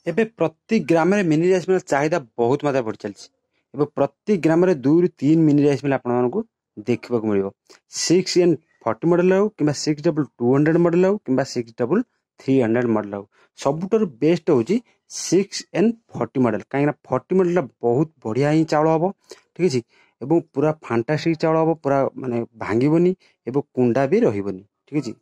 ଏବେ ପ୍ରତି ଗ୍ରାମରେ ମିନି ରାଇସ୍ ମିଲ୍ ଚାହିଦା ବହୁତ ମାତ୍ରା ବଢ଼ି ଚାଲିଛି। ଏବେ ପ୍ରତି ଗ୍ରାମରେ 2 ରୁ 3 ମିନି ରାଇସ୍ ମିଲ୍ ଆପଣମାନଙ୍କୁ ଦେଖିବାକୁ ମିଳିବ। 6N40 ମଡେଲ ହେଉ କିମ୍ବା 62200 ମଡେଲ ହେଉ କିମ୍ବା 63300 ମଡେଲ ହେଉ, ସବୁଠାରୁ ବେଷ୍ଟ ହେଉଛି 6N40 ମଡେଲ। କାହିଁକିନା 40 ମଡେଲଟା ବହୁତ ବଢ଼ିଆ ହିଁ ଚାଉଳ ହେବ, ଠିକ୍ ଅଛି, ଏବଂ ପୁରା ଫାଣ୍ଟାଷ୍ଟିକ୍ ଚାଉଳ ହେବ, ପୁରା ମାନେ ଭାଙ୍ଗିବନି ଏବଂ କୁଣ୍ଡା ବି ରହିବନି, ଠିକ୍ ଅଛି।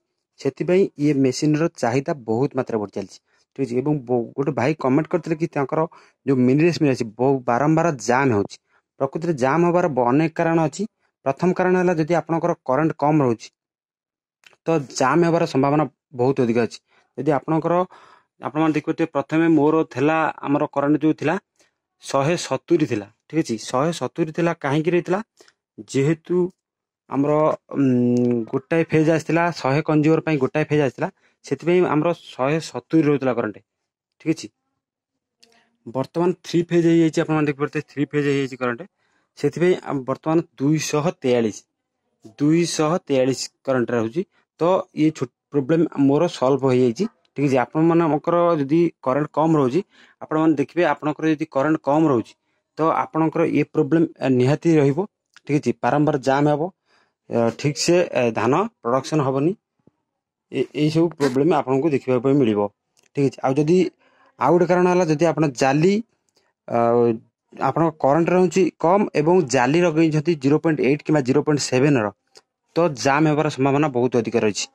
ସେଥିପାଇଁ ଇଏ ମେସିନ୍ର ଚାହିଦା ବହୁତ ମାତ୍ରା ବଢ଼ି ଚାଲିଛି, ଠିକ୍ ଅଛି। ଏବଂ ଗୋଟେ ଭାଇ କମେଣ୍ଟ କରିଥିଲେ କି ତାଙ୍କର ଯେଉଁ ମିନି ରାଇସ୍ ମିଲ୍ ଅଛି ବାରମ୍ବାର ଜାମ୍ ହେଉଛି। ପ୍ରକୃତିରେ ଜାମ୍ ହେବାର ଅନେକ କାରଣ ଅଛି। ପ୍ରଥମ କାରଣ ହେଲା ଯଦି ଆପଣଙ୍କର କରେଣ୍ଟ କମ୍ ରହୁଛି ତ ଜାମ୍ ହେବାର ସମ୍ଭାବନା ବହୁତ ଅଧିକ ଅଛି। ଯଦି ଆପଣମାନେ ଦେଖିପାରୁଥିବେ, ପ୍ରଥମେ ମୋର ଥିଲା, ଆମର କରେଣ୍ଟ ଯେଉଁ ଥିଲା 170 ଥିଲା, ଠିକ୍ ଅଛି। 170 ଥିଲା, କାହିଁକି ରହିଥିଲା, ଯେହେତୁ ଆମର ଗୋଟାଏ ଫେଜ୍ ଆସିଥିଲା 100 କଞ୍ଜ୍ୟୁମର ପାଇଁ, ଗୋଟାଏ ଫେଜ୍ ଆସିଥିଲା, ସେଥିପାଇଁ ଆମର 170 ରହୁଥିଲା କରେଣ୍ଟ, ଠିକ୍ ଅଛି। ବର୍ତ୍ତମାନ 3 ଫେଜ୍ ହେଇଯାଇଛି, ଆପଣମାନେ ଦେଖିପାରୁଥିବେ 3 ଫେଜ୍ ହେଇଯାଇଛି କରେଣ୍ଟ, ସେଥିପାଇଁ ବର୍ତ୍ତମାନ 243 କରେଣ୍ଟ ରହୁଛି। ତ ଇଏ ପ୍ରୋବ୍ଲେମ୍ ମୋର ସଲ୍ଭ ହୋଇଯାଇଛି, ଠିକ୍ ଅଛି। ଆପଣମାନଙ୍କର ଯଦି କରେଣ୍ଟ କମ୍ ରହୁଛି, ଆପଣମାନେ ଦେଖିବେ ଆପଣଙ୍କର ଯଦି କରେଣ୍ଟ କମ୍ ରହୁଛି ତ ଆପଣଙ୍କର ଇଏ ପ୍ରୋବ୍ଲେମ୍ ନିହାତି ରହିବ, ଠିକ୍ ଅଛି। ବାରମ୍ବାର ଜାମ୍ ହେବ, ଠିକ୍ ସେ ଧାନ ପ୍ରଡକ୍ସନ୍ ହେବନି, ଏଇସବୁ ପ୍ରୋବ୍ଲେମ୍ ଆପଣଙ୍କୁ ଦେଖିବା ପାଇଁ ମିଳିବ, ଠିକ୍ ଅଛି। ଆଉ ଗୋଟେ କାରଣ ହେଲା, ଯଦି ଆପଣ ଜାଲି ଆପଣଙ୍କ କରେଣ୍ଟ ରହୁଛି କମ୍ ଏବଂ ଜାଲି ଲଗେଇଛନ୍ତି 0.8 କିମ୍ବା 0.7ର, ତ ଜାମ୍ ହେବାର ସମ୍ଭାବନା ବହୁତ ଅଧିକ ରହିଛି।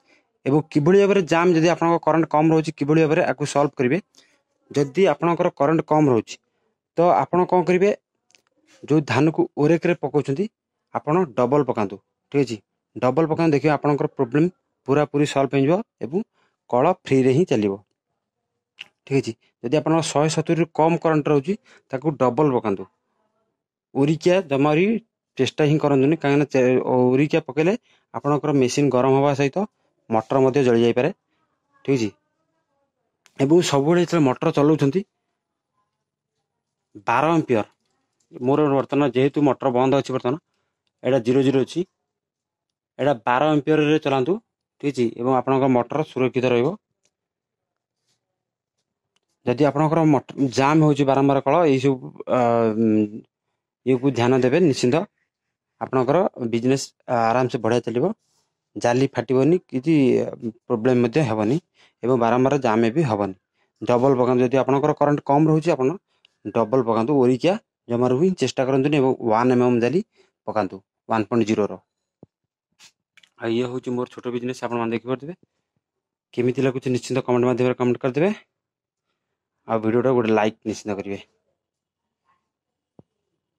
ଏବଂ କିଭଳି ଭାବରେ ଜାମ୍, ଯଦି ଆପଣଙ୍କ କରେଣ୍ଟ କମ୍ ରହୁଛି, କିଭଳି ଭାବରେ ଆକୁ ସଲ୍ଭ କରିବେ। ଯଦି ଆପଣଙ୍କର କରେଣ୍ଟ କମ୍ ରହୁଛି ତ ଆପଣ କ'ଣ କରିବେ, ଯେଉଁ ଧାନକୁ ଓରେକରେ ପକାଉଛନ୍ତି ଆପଣ ଡବଲ ପକାନ୍ତୁ, ଠିକ୍ ଅଛି। ଡବଲ ପକାନ୍ତୁ, ଦେଖିବେ ଆପଣଙ୍କର ପ୍ରୋବ୍ଲେମ୍ ପୁରାପୁରି ସଲ୍ଭ ହେଇଯିବ ଏବଂ କଳ ଫ୍ରିରେ ହିଁ ଚାଲିବ, ଠିକ୍ ଅଛି। ଯଦି ଆପଣଙ୍କ 170ରୁ କମ୍ କରେଣ୍ଟ ରହୁଛି ତାକୁ ଡବଲ ପକାନ୍ତୁ। ଉରିକିଆ ଜମା ବି ଚେଷ୍ଟା ହିଁ କରନ୍ତୁନି, କାହିଁକିନା ଉରିକିଆ ପକାଇଲେ ଆପଣଙ୍କର ମେସିନ୍ ଗରମ ହେବା ସହିତ ମଟର ମଧ୍ୟ ଜଳି ଯାଇପାରେ, ଠିକ୍ ଅଛି। ଏବଂ ସବୁବେଳେ ଯେତେବେଳେ ମଟର ଚଲାଉଛନ୍ତି 12 ଆମ୍ପିୟର, ମୋର ବର୍ତ୍ତମାନ ଯେହେତୁ ମଟର ବନ୍ଦ ଅଛି, ବର୍ତ୍ତମାନ ଏଇଟା 00 ଅଛି, ଏଇଟା 12 ଆମ୍ପିୟରରେ ଚଲାନ୍ତୁ, ଠିକ୍ ଅଛି। ଏବଂ ଆପଣଙ୍କ ମଟର ସୁରକ୍ଷିତ ରହିବ। ଯଦି ଆପଣଙ୍କର ଜାମ୍ ହେଉଛି ବାରମ୍ବାର କଳ, ଏଇସବୁ ଇଏକୁ ଧ୍ୟାନ ଦେବେ, ନିଶ୍ଚିନ୍ତ ଆପଣଙ୍କର ବିଜନେସ୍ ଆରାମସେ ବଢ଼ିଆ ଚାଲିବ, ଜାଲି ଫାଟିବନି, କିଛି ପ୍ରୋବ୍ଲେମ୍ ମଧ୍ୟ ହେବନି ଏବଂ ବାରମ୍ବାର ଜାମ୍ ବି ହେବନି। ଡବଲ ପକାନ୍ତୁ, ଯଦି ଆପଣଙ୍କର କରେଣ୍ଟ କମ୍ ରହୁଛି ଆପଣ ଡବଲ ପକାନ୍ତୁ। ଓରିକିଆ ଜମାରୁ ହିଁ ଚେଷ୍ଟା କରନ୍ତୁନି ଏବଂ 1mm ଜାଲି ପକାନ୍ତୁ 1.0ର। ଆଉ ଇଏ ହେଉଛି ମୋର ଛୋଟ ବିଜନେସ୍, ଆପଣମାନେ ଦେଖିପାରୁଥିବେ। କେମିତି ଲାଗୁଛି ନିଶ୍ଚିନ୍ତ କମେଣ୍ଟ ମାଧ୍ୟମରେ କମେଣ୍ଟ କରିଦେବେ, ଆଉ ଭିଡ଼ିଓଟା ଗୋଟେ ଲାଇକ୍ ନିଶ୍ଚିନ୍ତ କରିବେ।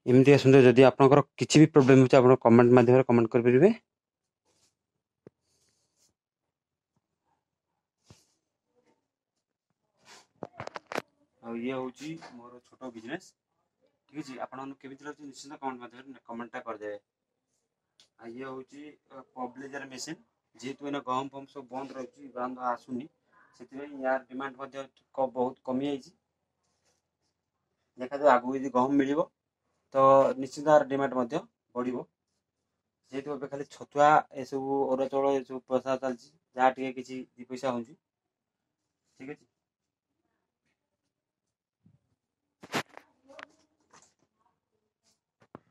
ଏମିତି ଆସନ୍ତୁ, ଯଦି ଆପଣଙ୍କର କିଛି ବି ପ୍ରୋବ୍ଲେମ୍ ହେଉଛି ଆପଣ କମେଣ୍ଟ ମାଧ୍ୟମରେ କମେଣ୍ଟ କରିପାରିବେ। ଆଉ ଇଏ ହେଉଛି ମୋର ଛୋଟ ବିଜନେସ୍, ଠିକ୍ ଅଛି। ଆପଣମାନଙ୍କୁ କେମିତି ଲାଗୁଛି ନିଶ୍ଚିନ୍ତ କମେଣ୍ଟ ମାଧ୍ୟମରେ କମେଣ୍ଟଟା କରିଦେବେ। ଆଉ ଇଏ ହେଉଛି ପବ୍ଲିଜର ମେସିନ୍, ଯେହେତୁ ଏଇନା ଗହମ ଫହମ ସବୁ ବନ୍ଦ ରହୁଛି, ବନ୍ଦ ଆସୁନି, ସେଥିପାଇଁ ୟାର ଡିମାଣ୍ଡ ମଧ୍ୟ ବହୁତ କମିଯାଇଛି। ଦେଖାଯାଉ ଆଗକୁ ଯଦି ଗହମ ମିଳିବ ତ ନିଶ୍ଚିନ୍ତ ୟାର ଡିମାଣ୍ଡ ମଧ୍ୟ ବଢ଼ିବ। ଯେହେତୁ ଏବେ ଖାଲି ଛତୁଆ ଏସବୁ ଅରୁଆ ଚାଉଳ ଏସବୁ ପ୍ରସାର ଚାଲିଛି, ଯାହା ଟିକେ କିଛି 2 ପଇସା ହେଉଛି, ଠିକ୍ ଅଛି।